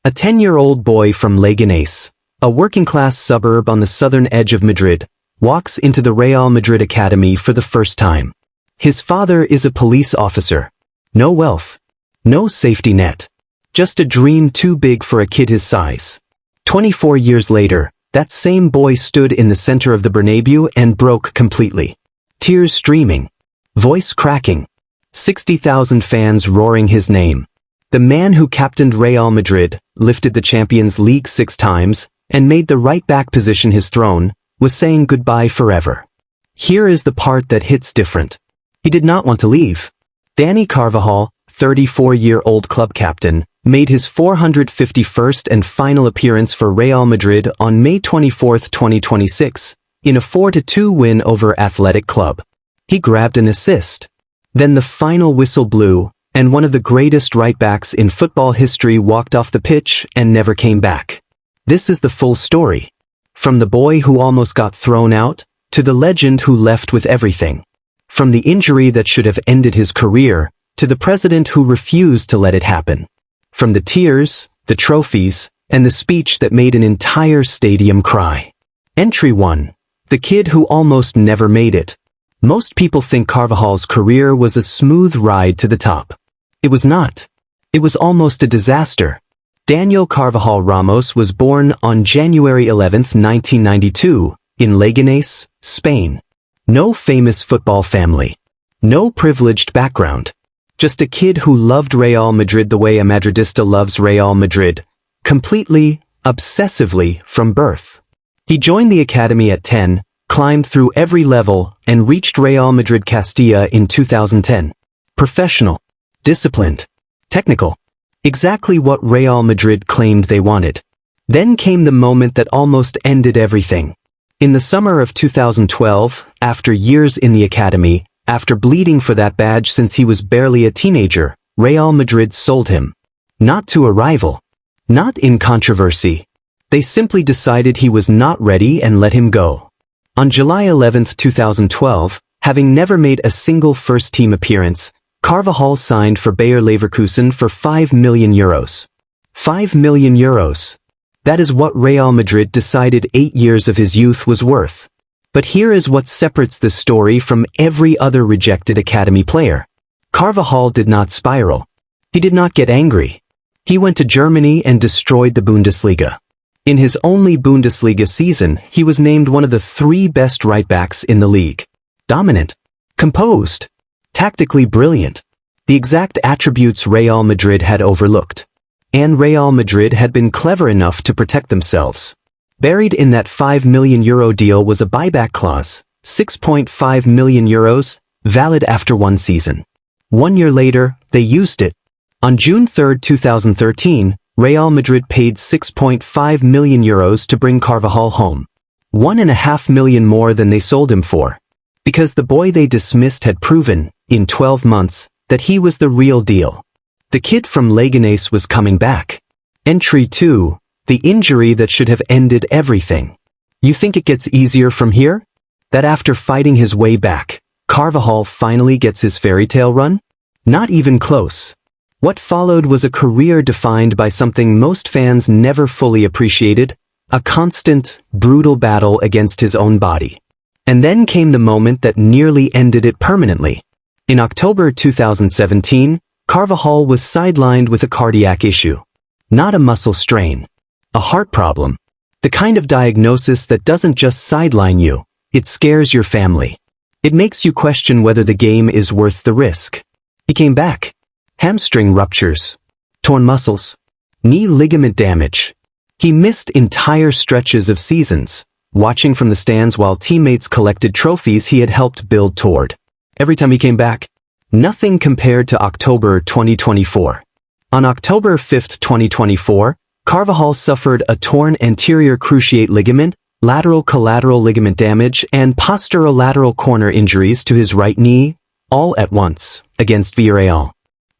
A 10-year-old boy from Leganés, a working-class suburb on the southern edge of Madrid, walks into the Real Madrid academy for the first time. His father is a police officer. No wealth. No safety net. Just a dream too big for a kid his size. 24 years later, that same boy stood in the center of the Bernabéu and broke completely. Tears streaming. Voice cracking. 60,000 fans roaring his name. The man who captained Real Madrid, lifted the Champions League 6 times, and made the right-back position his throne, was saying goodbye forever. Here is the part that hits different. He did not want to leave. Dani Carvajal, 34-year-old club captain, made his 451st and final appearance for Real Madrid on May 24, 2026, in a 4-2 win over Athletic Club. He grabbed an assist. Then the final whistle blew, and one of the greatest right-backs in football history walked off the pitch and never came back. This is the full story. From the boy who almost got thrown out, to the legend who left with everything. From the injury that should have ended his career, to the president who refused to let it happen. From the tears, the trophies, and the speech that made an entire stadium cry. Entry 1. The kid who almost never made it. Most people think Carvajal's career was a smooth ride to the top. It was not. It was almost a disaster. Daniel Carvajal Ramos was born on January 11, 1992, in Leganés, Spain. No famous football family. No privileged background. Just a kid who loved Real Madrid the way a Madridista loves Real Madrid, completely, obsessively, from birth. He joined the academy at 10, climbed through every level, and reached Real Madrid Castilla in 2010. Professional. Disciplined. Technical. Exactly what Real Madrid claimed they wanted. Then came the moment that almost ended everything. In the summer of 2012, after years in the academy, after bleeding for that badge since he was barely a teenager, Real Madrid sold him. Not to a rival. Not in controversy. They simply decided he was not ready and let him go. On July 11, 2012, having never made a single first-team appearance, Carvajal signed for Bayer Leverkusen for €5 million. €5 million. That is what Real Madrid decided 8 years of his youth was worth. But here is what separates this story from every other rejected academy player. Carvajal did not spiral. He did not get angry. He went to Germany and destroyed the Bundesliga. In his only Bundesliga season, he was named one of the 3 best right-backs in the league. Dominant. Composed. Tactically brilliant. The exact attributes Real Madrid had overlooked. And Real Madrid had been clever enough to protect themselves. Buried in that €5 million deal was a buyback clause, €6.5 million, valid after 1 season. 1 year later, they used it. On June 3, 2013, Real Madrid paid €6.5 million to bring Carvajal home. 1.5 million more than they sold him for. Because the boy they dismissed had proven, in 12 months, that he was the real deal. The kid from Leganés was coming back. Entry 2. The injury that should have ended everything. You think it gets easier from here? That after fighting his way back, Carvajal finally gets his fairy tale run? Not even close. What followed was a career defined by something most fans never fully appreciated, a constant, brutal battle against his own body. And then came the moment that nearly ended it permanently. In October 2017, Carvajal was sidelined with a cardiac issue. Not a muscle strain. A heart problem. The kind of diagnosis that doesn't just sideline you, it scares your family. It makes you question whether the game is worth the risk. He came back. Hamstring ruptures. Torn muscles. Knee ligament damage. He missed entire stretches of seasons, watching from the stands while teammates collected trophies he had helped build toward. Every time he came back, nothing compared to October 2024. On October 5, 2024, Carvajal suffered a torn anterior cruciate ligament, lateral collateral ligament damage, and posterolateral corner injuries to his right knee, all at once, against Villarreal.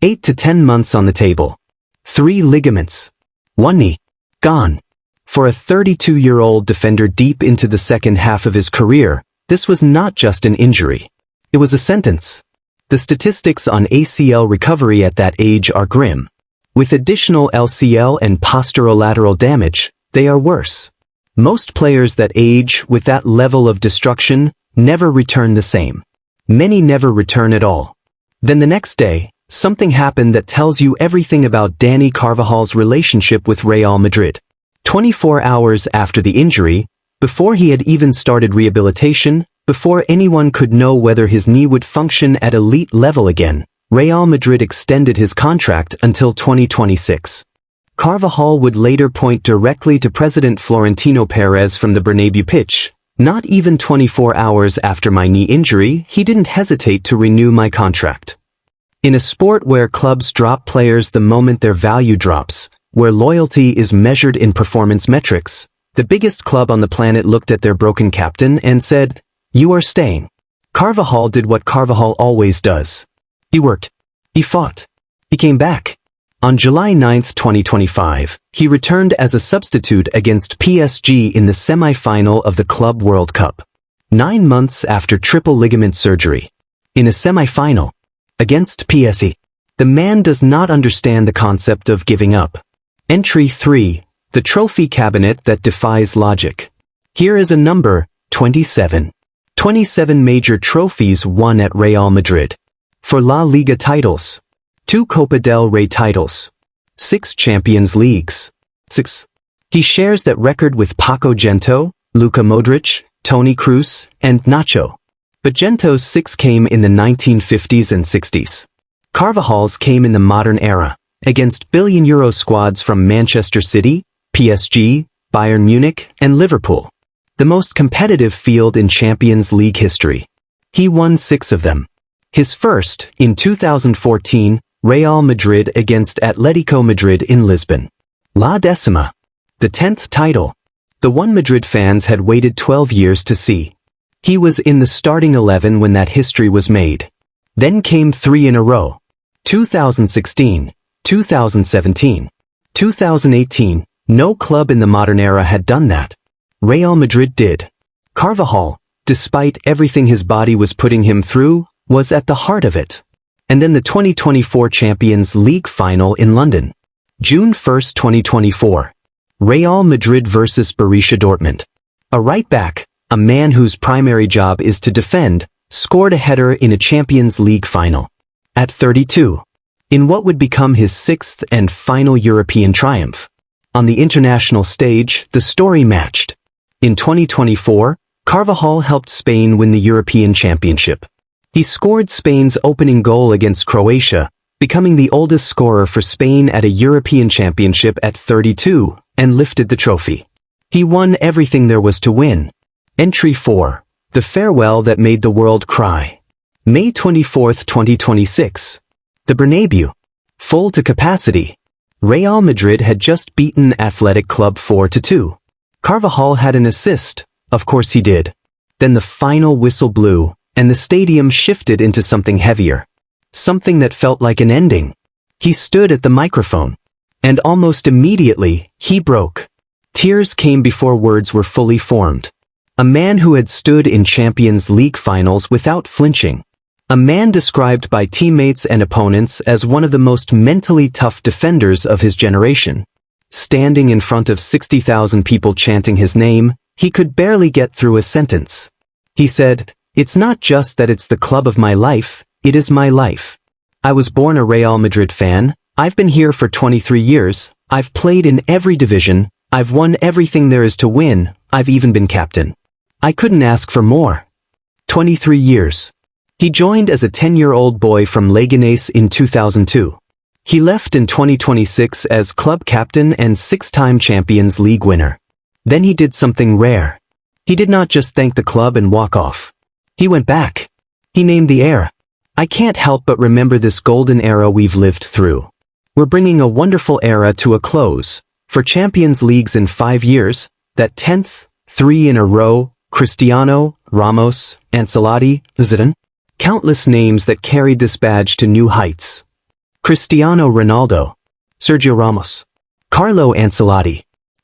8 to 10 months on the table. 3 ligaments. 1 knee. Gone. For a 32-year-old defender deep into the second half of his career, this was not just an injury. It was a sentence. The statistics on ACL recovery at that age are grim. With additional LCL and posterolateral damage, they are worse. Most players that age with that level of destruction never return the same. Many never return at all. Then the next day, something happened that tells you everything about Dani Carvajal's relationship with Real Madrid. 24 hours after the injury, before he had even started rehabilitation, before anyone could know whether his knee would function at elite level again, Real Madrid extended his contract until 2026. Carvajal would later point directly to President Florentino Perez from the Bernabéu pitch. Not even 24 hours after my knee injury, he didn't hesitate to renew my contract. In a sport where clubs drop players the moment their value drops, where loyalty is measured in performance metrics, the biggest club on the planet looked at their broken captain and said, "You are staying." Carvajal did what Carvajal always does. He worked. He fought. He came back. On July 9, 2025, he returned as a substitute against PSG in the semi-final of the Club World Cup. 9 months after triple ligament surgery. In a semi-final. Against PSG. The man does not understand the concept of giving up. Entry 3. The trophy cabinet that defies logic. Here is a number, 27. 27 major trophies won at Real Madrid. For La Liga titles. 2 Copa del Rey titles. 6 Champions Leagues. 6. He shares that record with Paco Gento, Luka Modric, Toni Kroos, and Nacho. But Gento's 6 came in the 1950s and 60s. Carvajal's came in the modern era, against billion-euro squads from Manchester City, PSG, Bayern Munich, and Liverpool. The most competitive field in Champions League history. He won 6 of them. His first, in 2014, Real Madrid against Atletico Madrid in Lisbon. La Décima. The 10th title. The one Madrid fans had waited 12 years to see. He was in the starting 11 when that history was made. Then came 3 in a row. 2016, 2017, 2018. No club in the modern era had done that. Real Madrid did. Carvajal, despite everything his body was putting him through, was at the heart of it. And then the 2024 Champions League final in London. June 1, 2024. Real Madrid vs Borussia Dortmund. A right back, a man whose primary job is to defend, scored a header in a Champions League final. At 32. In what would become his 6th and final European triumph. On the international stage, the story matched. In 2024, Carvajal helped Spain win the European Championship. He scored Spain's opening goal against Croatia, becoming the oldest scorer for Spain at a European Championship at 32, and lifted the trophy. He won everything there was to win. Entry 4. The farewell that made the world cry. May 24, 2026. The Bernabéu. Full to capacity. Real Madrid had just beaten Athletic Club 4-2. Carvajal had an assist, of course he did. Then the final whistle blew, and the stadium shifted into something heavier. Something that felt like an ending. He stood at the microphone. And almost immediately, he broke. Tears came before words were fully formed. A man who had stood in Champions League finals without flinching. A man described by teammates and opponents as one of the most mentally tough defenders of his generation. Standing in front of 60,000 people chanting his name, he could barely get through a sentence. He said, "It's not just that it's the club of my life, it is my life. I was born a Real Madrid fan, I've been here for 23 years, I've played in every division, I've won everything there is to win, I've even been captain. I couldn't ask for more." 23 years. He joined as a 10-year-old boy from Leganés in 2002. He left in 2026 as club captain and 6-time Champions League winner. Then he did something rare. He did not just thank the club and walk off. He went back. He named the era. I can't help but remember this golden era we've lived through. We're bringing a wonderful era to a close. For Champions Leagues in 5 years, that 10th, 3 in a row, Cristiano, Ramos, Ancelotti, Zidane. Countless names that carried this badge to new heights. Cristiano Ronaldo, Sergio Ramos, Carlo Ancelotti,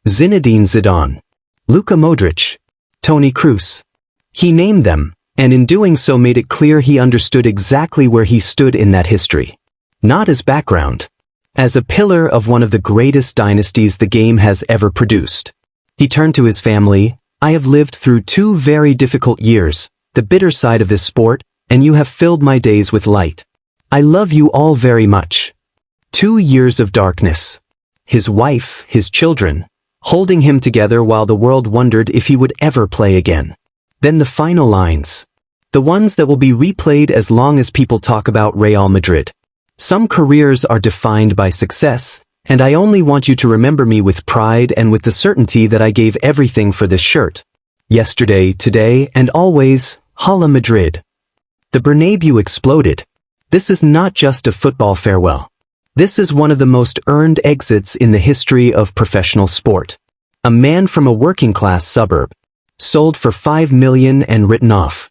Zinedine Zidane, Luka Modric, Toni Kroos. He named them, and in doing so made it clear he understood exactly where he stood in that history. Not as background. as a pillar of one of the greatest dynasties the game has ever produced. He turned to his family. I have lived through 2 very difficult years, the bitter side of this sport, and you have filled my days with light. I love you all very much. 2 years of darkness. His wife, his children, holding him together while the world wondered if he would ever play again. Then the final lines. The ones that will be replayed as long as people talk about Real Madrid. Some careers are defined by success, and I only want you to remember me with pride and with the certainty that I gave everything for this shirt. Yesterday, today, and always, Hala Madrid. The Bernabéu exploded. This is not just a football farewell. This is one of the most earned exits in the history of professional sport. A man from a working-class suburb. Sold for 5 million and written off.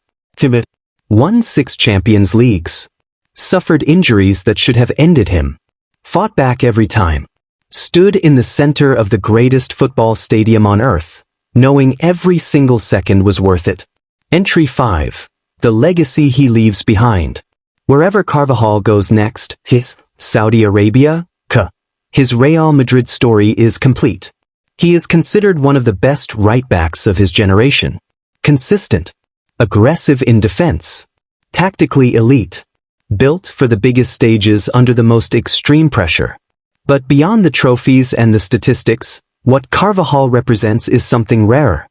Won 6 Champions Leagues. Suffered injuries that should have ended him. Fought back every time. Stood in the center of the greatest football stadium on earth, knowing every single second was worth it. Entry 5. The legacy he leaves behind. Wherever Carvajal goes next, Saudi Arabia, his Real Madrid story is complete. He is considered one of the best right-backs of his generation. Consistent. Aggressive in defense. Tactically elite. Built for the biggest stages under the most extreme pressure. But beyond the trophies and the statistics, what Carvajal represents is something rarer.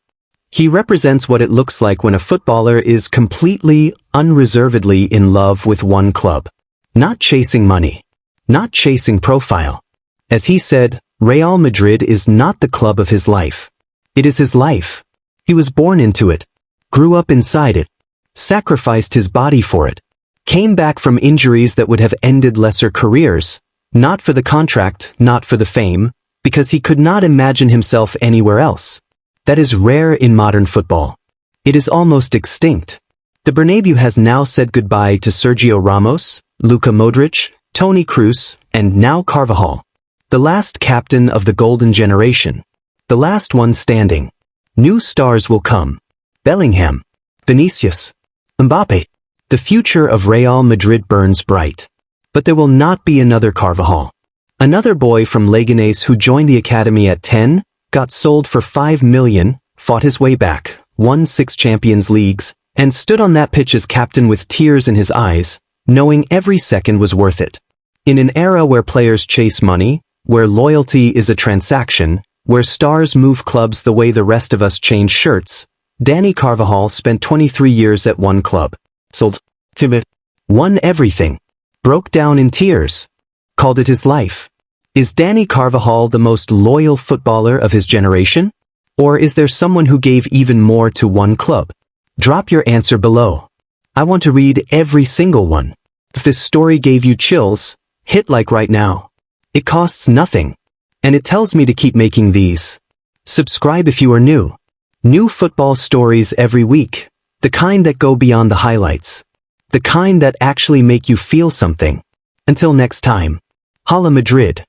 He represents what it looks like when a footballer is completely, unreservedly in love with one club. Not chasing money. Not chasing profile. As he said, Real Madrid is not the club of his life. It is his life. He was born into it. Grew up inside it. Sacrificed his body for it. Came back from injuries that would have ended lesser careers. Not for the contract, not for the fame, because he could not imagine himself anywhere else. That is rare in modern football. It is almost extinct. The Bernabéu has now said goodbye to Sergio Ramos, Luka Modric, Toni Kroos, and now Carvajal. The last captain of the golden generation. The last one standing. New stars will come. Bellingham. Vinicius. Mbappe. The future of Real Madrid burns bright. But there will not be another Carvajal. Another boy from Leganés who joined the academy at 10, got sold for 5 million, fought his way back, won 6 Champions Leagues, and stood on that pitch as captain with tears in his eyes, knowing every second was worth it. In an era where players chase money, where loyalty is a transaction, where stars move clubs the way the rest of us change shirts, Dani Carvajal spent 23 years at one club. Sold. Won everything. Broke down in tears. Called it his life. Is Dani Carvajal the most loyal footballer of his generation? Or is there someone who gave even more to one club? Drop your answer below. I want to read every single one. If this story gave you chills, hit like right now. It costs nothing. And it tells me to keep making these. Subscribe if you are new. New football stories every week. The kind that go beyond the highlights. The kind that actually make you feel something. Until next time. Hala Madrid.